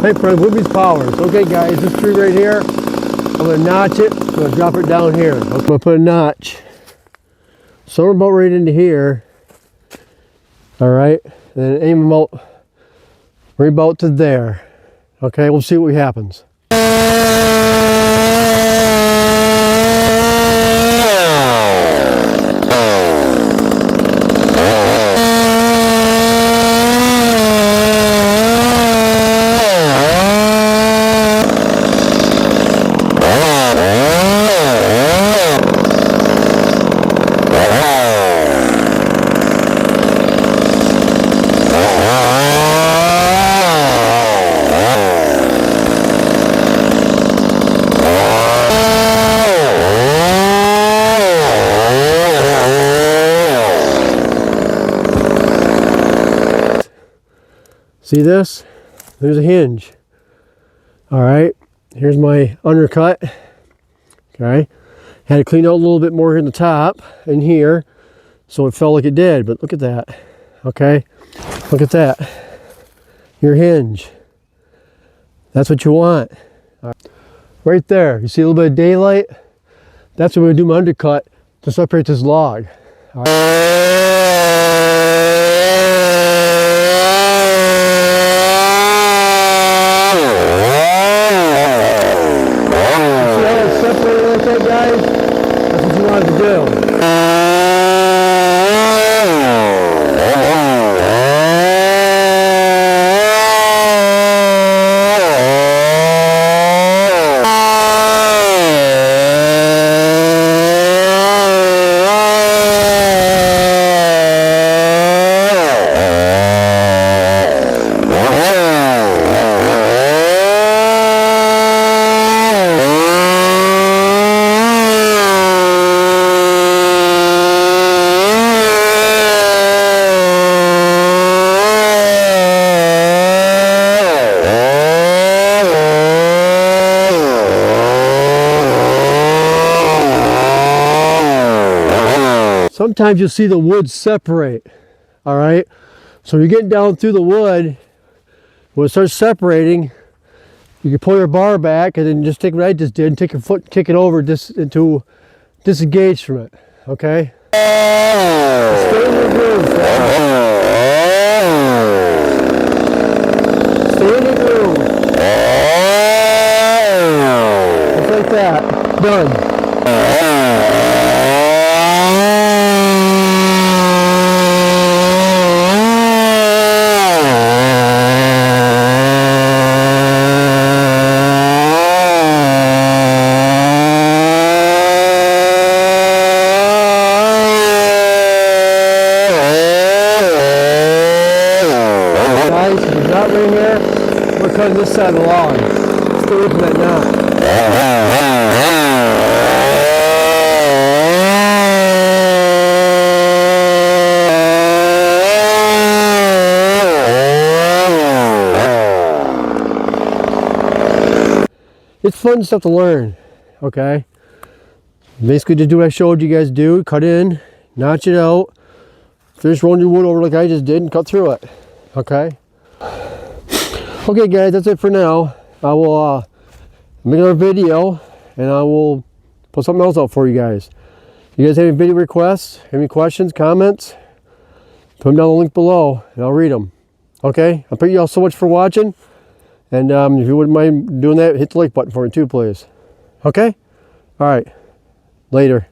Hey friends, Woodby's Powers. Okay guys, this tree right here, I'm going to notch it, I'm going to drop it down here. I'm going to put a notch somewhere about right into here. Alright, and then aim about right about to there. Okay, we'll see what happens. See this? There's a hinge. Alright, here's my undercut. Okay, had to clean out a little bit more here in the top and here so it felt like it did, but look at that. Okay, look at that. Your hinge. That's what you want. Right there, you see a little bit of daylight? That's what I'm going to do my undercut to separate this log. Sometimes you'll see the wood separate, all right? So you're getting down through the wood, when it starts separating, you can pull your bar back and then just take what I just did and take your foot and kick it over into disengage from it, okay? Stay in your groove, stay in your groove. Just like that, done. We're cutting this side of the log. Stay away from that knot. It's fun stuff to learn, okay? Basically just do what I showed you guys do. Cut in, notch it out, finish rolling your wood over like I just did and cut through it, okay? Okay guys, that's it for now. I will make another video and I will put something else out for you guys. If you guys have any video requests, any questions, comments, put them down the link below and I'll read them. Okay, I thank you all so much for watching, and if you wouldn't mind doing that, hit the like button for me too, please. Okay, all right, later.